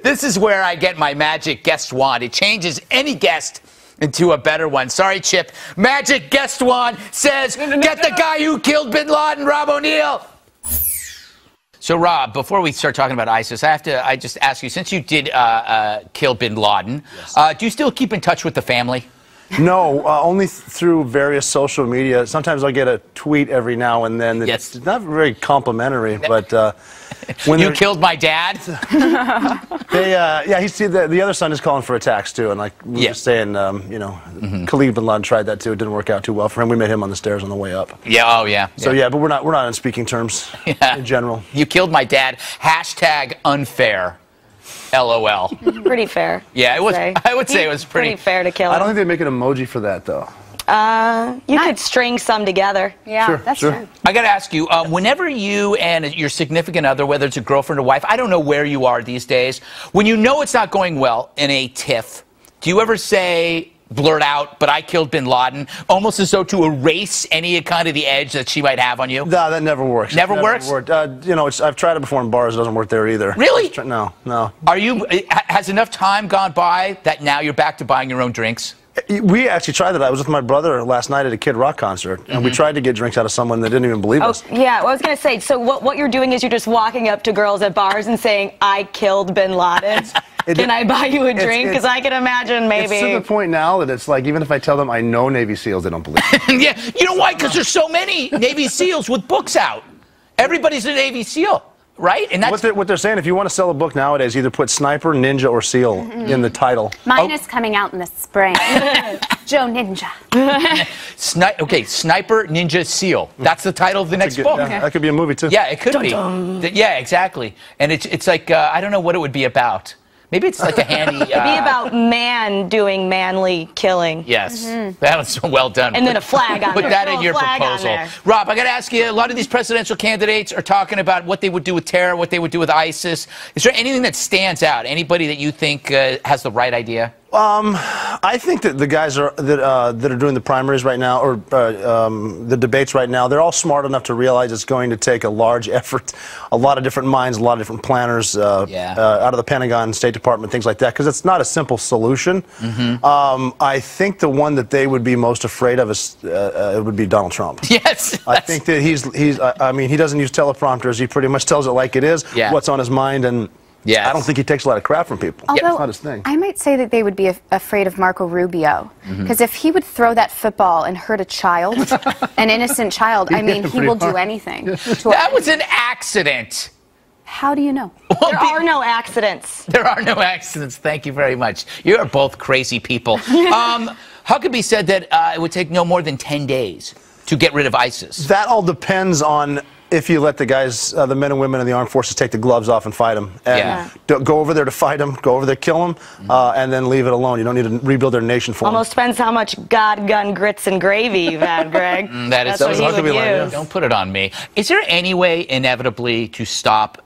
This is where I get my magic guest wand. It changes any guest into a better one. Sorry, Chip. Magic guest wand says, get the guy who killed bin Laden, Rob O'Neill. So, Rob, before we start talking about ISIS, I just ask you, since you did kill bin Laden, yes. Do you still keep in touch with the family? No, only through various social media. Sometimes I'll get a tweet every now and then. Yes. It's not very complimentary, but when you killed my dad. Yeah, the other son is calling for attacks too, and like we were saying, you know, Khalid bin Laden tried that too. It didn't work out too well for him. We met him on the stairs on the way up. Yeah. Oh yeah. So yeah, but we're not on speaking terms in general. You killed my dad. Hashtag unfair. LOL. Pretty fair. Yeah, it was. I would say it was pretty fair to kill him. I don't think they make an emoji for that though. You could string some together. Yeah, sure, that's sure. true. I got to ask you, whenever you and your significant other, whether it's a girlfriend or wife, I don't know where you are these days, when you know it's not going well in a tiff, do you ever say, blurt out, but I killed bin Laden, almost as though to erase any kind of the edge that she might have on you? No, that never works. Never works? You know, I've tried it before in bars. It doesn't work there either. Really? No, no. Has enough time gone by that now you're back to buying your own drinks? We actually tried that. I was with my brother last night at a Kid Rock concert, and we tried to get drinks out of someone that didn't even believe us. Yeah, well, I was going to say, so what you're doing is you're just walking up to girls at bars and saying, I killed bin Laden. Can I buy you a drink? Because I can imagine maybe. It's to the point now that it's like, even if I tell them I know Navy SEALs, they don't believe it. Yeah, you know why? Because there's so many Navy SEALs with books out. Everybody's a Navy SEAL. Right? And that's what they're saying, if you want to sell a book nowadays, either put Sniper, Ninja, or SEAL in the title. Mine is coming out in the spring. Joe Ninja. Okay, Sniper, Ninja, SEAL. That's the title of the next book. Yeah, that could be a movie, too. Yeah, it could be. Yeah, exactly. And it's like, I don't know what it would be about. Maybe it's like a handy... It'd be about man doing manly killing. Yes. That was so well done. And then a flag on Put that in your proposal. Rob, I got to ask you, a lot of these presidential candidates are talking about what they would do with terror, what they would do with ISIS. Is there anything that stands out? Anybody that you think has the right idea? I think that the guys that are doing the primaries right now, or the debates right now, they're all smart enough to realize it's going to take a large effort, a lot of different minds, a lot of different planners out of the Pentagon, State Department, things like that, because it's not a simple solution. I think the one that they would be most afraid of is it would be Donald Trump. Yes. I think that I mean, he doesn't use teleprompters. He pretty much tells it like it is, what's on his mind, and I don't think he takes a lot of crap from people. Although, it's not his thing. I might say that they would be afraid of Marco Rubio. Because if he would throw that football and hurt a child, an innocent child, I mean, he will do anything. That was an accident. How do you know? There are no accidents. There are no accidents. Thank you very much. You're both crazy people. How could it be said that it would take no more than 10 days to get rid of ISIS? That all depends on if you let the guys, the men and women in the armed forces, take the gloves off and fight them. And go over there to fight them, go over there, kill them, and then leave it alone. You don't need to rebuild their nation for them. Almost depends how much God, gun, grits, and gravy you've had, Greg. That's what he would use. Don't put it on me. Is there any way, inevitably, to stop,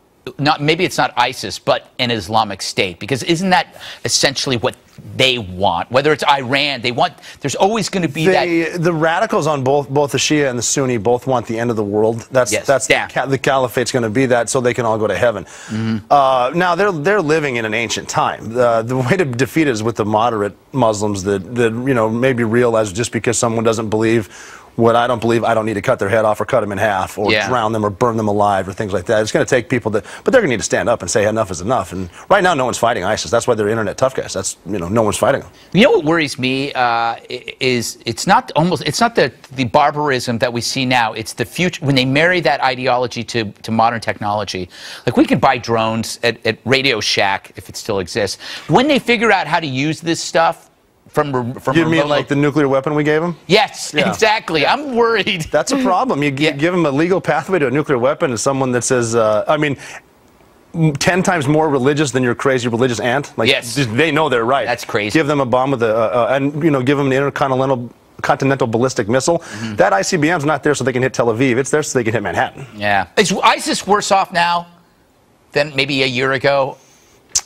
maybe it's not ISIS, but an Islamic State? Because isn't that essentially what they want? Whether it's Iran, they want, there's always going to be the radicals on both the Shia and the Sunni both want the end of the world. The caliphate's going to be that, so they can all go to heaven. Now they're living in an ancient time. The way to defeat it is with the moderate Muslims that you know, maybe realize just because someone doesn't believe what I don't believe, I don't need to cut their head off or cut them in half or drown them or burn them alive or things like that. It's going to take people but they're going to need to stand up and say enough is enough. And right now, no one's fighting ISIS. That's why they're internet tough guys. That's, you know, no one's fighting them. You know what worries me is it's not the barbarism that we see now. It's the future when they marry that ideology to modern technology. Like, we can buy drones at Radio Shack if it still exists. When they figure out how to use this stuff. You mean like the nuclear weapon we gave them? Yes, exactly. I'm worried. That's a problem. You give them a legal pathway to a nuclear weapon and someone that says, I mean, 10 times more religious than your crazy religious aunt. Like, they know they're right. That's crazy. Give them a bomb with and you know, give them an intercontinental ballistic missile. That ICBM's not there so they can hit Tel Aviv. It's there so they can hit Manhattan. Yeah. Is ISIS worse off now than maybe a year ago?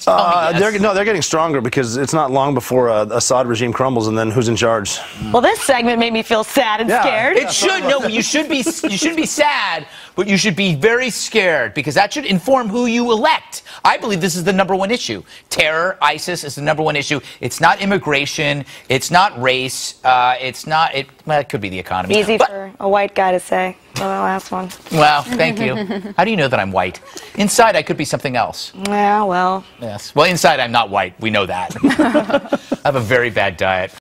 They're getting stronger because it's not long before Assad regime crumbles, and then who's in charge? Well, this segment made me feel sad and scared. It should. No, you shouldn't be sad, but you should be very scared because that should inform who you elect. I believe this is the #1 issue. Terror, ISIS is the #1 issue. It's not immigration. It's not race. It's not. Well, it could be the economy. Easy for a white guy to say. Well, the last one. Well, thank you. How do you know that I'm white? Inside, I could be something else. Yeah, well. Yes. Well, inside, I'm not white. We know that. I have a very bad diet.